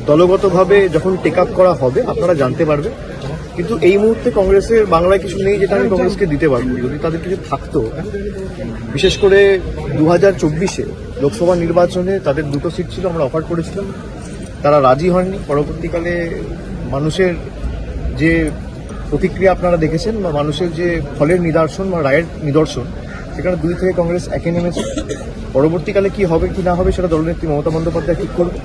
দলগতভাবে যখন take up করা হবে আপনারা জানতে পারবেন, কিন্তু এই মুহূর্তে কংগ্রেসের বাংলায় কিছু নেই যেটা আমি কংগ্রেসকে দিতে পারবো। যদি তাদের কিছু থাকতো, বিশেষ করে 2024-এ লোকসভা নির্বাচনে তাদের 2টো সিট ছিল, আমরা অফার করেছিলাম, তারা রাজি হননি। পরবর্তীকালে মানুষের যে প্রতিক্রিয়া আপনারা দেখেছেন বা মানুষের যে ফলের নিদর্শন বা রায়ের নিদর্শন, সেখানে 2 থেকে কংগ্রেস একে নেমেছে। পরবর্তীকালে কি হবে কি না হবে সেটা দলনেত্রী মমতা বন্দ্যোপাধ্যায় ঠিক করবে,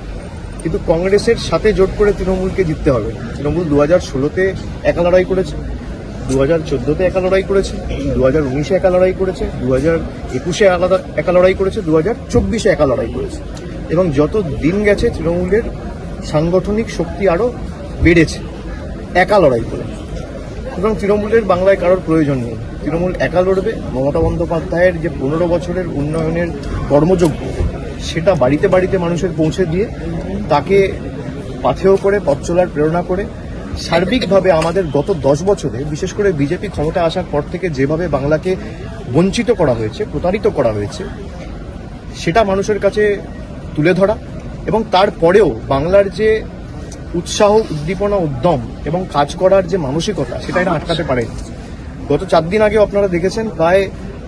কিন্তু কংগ্রেসের সাথে জোট করে তৃণমূলকে জিততে হবে। তৃণমূল 2016-তে একা লড়াই করেছে, 2014-তে একা লড়াই করেছে, 2019-এ একা লড়াই করেছে, 2021-এ একা লড়াই করেছে, 2024-এ একা লড়াই করেছে, এবং যত দিন গেছে তৃণমূলের সাংগঠনিক শক্তি আরও বেড়েছে একা লড়াই করে। সুতরাং তৃণমূলের বাংলায় কারোর প্রয়োজন নেই, তৃণমূল একা লড়বে। মমতা বন্দ্যোপাধ্যায়ের যে 15 বছরের উন্নয়নের কর্মযজ্ঞ, সেটা বাড়িতে বাড়িতে মানুষের পৌঁছে দিয়ে তাকে পাথেয় করে পথ চলার প্রেরণা করে সার্বিকভাবে আমাদের গত 10 বছরে, বিশেষ করে বিজেপি ক্ষমতা আসার পর থেকে যেভাবে বাংলাকে বঞ্চিত করা হয়েছে, প্রতারিত করা হয়েছে, সেটা মানুষের কাছে তুলে ধরা, এবং তারপরেও বাংলার যে উৎসাহ, উদ্দীপনা, উদ্যম এবং কাজ করার যে মানসিকতা, সেটা এরা আটকাতে পারে। গত 4 দিন আগেও আপনারা দেখেছেন প্রায়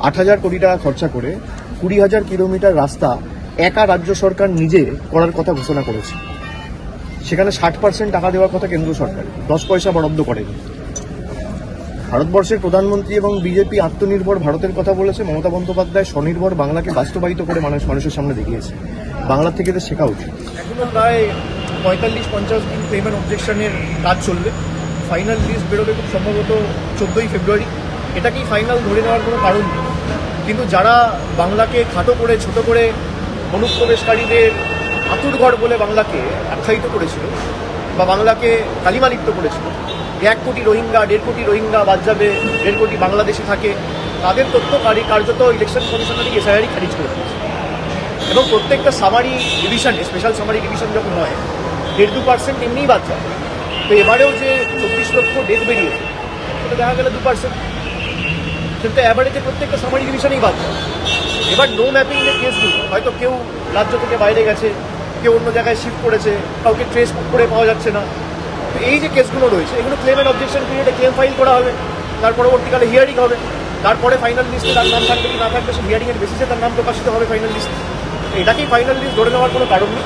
8,000 কোটি টাকা খরচা করে 20,000 কিলোমিটার রাস্তা একা রাজ্য সরকার নিজে করার কথা ঘোষণা করেছে। সেখানে 60% টাকা দেওয়ার কথা কেন্দ্র সরকার 10 পয়সা বরাদ্দ করেনি। ভারতবর্ষের প্রধানমন্ত্রী এবং বিজেপি আত্মনির্ভর ভারতের কথা বলেছে, মমতা বন্দ্যোপাধ্যায় স্বনির্ভর বাংলাকে বাস্তবায়িত করে মানুষের সামনে দেখিয়েছে। বাংলার থেকে এদের শেখা উচিত। এখনো প্রায় 45-50 দিন পেমেন্ট অবজেকশনের কাজ চলবে। ফাইনাল লিস্ট বেরোবে খুব সম্ভবত 14ই ফেব্রুয়ারি। এটাকেই ফাইনাল ধরে নেওয়ার কোনো কারণ নেই, কিন্তু যারা বাংলাকে খাটো করে, ছোট করে, অনুপ্রবেশকারীদের আতুরঘর বলে বাংলাকে আখ্যায়িত করেছিল বা বাংলাকে কালিমালিপ্ত করেছিল, 1 কোটি রোহিঙ্গা, 1.5 কোটি রোহিঙ্গা বাদ যাবে, 1.5 কোটি বাংলাদেশি থাকে, তাদের তথ্য কার্যত ইলেকশন কমিশনারই এসআইআরই খারিজ করে দিয়েছে। এবং প্রত্যেকটা সামারি ডিভিশনে, স্পেশাল সামারি ডিভিশন যখন হয়, 1.5-2% এমনিই বাদ যায়। তো এবারেও যে 24 লক্ষ ডেথ বেরিয়েছে, সেটা দেখা গেল 2%, সেটা অ্যাভারেজে প্রত্যেকটা সামারি ডিভিশনেই বাদ যায়। এবার নো ম্যাপিং এর কেসগুলো, হয়তো কেউ রাজ্য থেকে বাইরে গেছে, কেউ অন্য জায়গায় শিফট করেছে, কাউকে ট্রেস করে পাওয়া যাচ্ছে না, এই যে কেসগুলো রয়েছে, এগুলো ক্লেম অ্যান্ড অবজেকশন পিরিয়ডে ক্লেম ফাইল করা হবে, তার পরবর্তীকালে হিয়ারিং হবে, তারপরে ফাইনাল লিস্টে তার নাম থাকবে কি না থাকবে, সে হিয়ারিংয়ের বেসিসে তার নাম প্রকাশিত হবে ফাইনাল লিস্ট। এটাকেই ফাইনাল লিস্ট ধরে নেওয়ার কোনো কারণ নেই।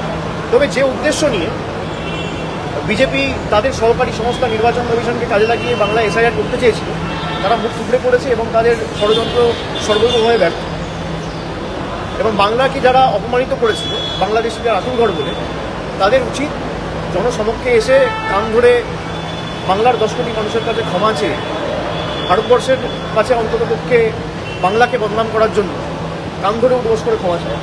তবে যে উদ্দেশ্য নিয়ে বিজেপি তাদের সহকারী সংস্থা নির্বাচন কমিশনকে কাজে লাগিয়ে বাংলা এসআইআর করতে চেয়েছিল, তারা মুখ টুকরে পড়েছে এবং তাদের ষড়যন্ত্র সর্বতভাবে ব্যর্থ। এবং বাংলাকে যারা অপমানিত করেছিল, বাংলাদেশিদের আতুরঘর বলে, তাদের উচিত জনসমক্ষে এসে কান ধরে বাংলার 10 কোটি মানুষের কাছে ক্ষমা চেয়ে, ভারতবর্ষের কাছে অন্ততপক্ষে বাংলাকে বদনাম করার জন্য কান ধরে উদ্বোস করে ক্ষমা চায়।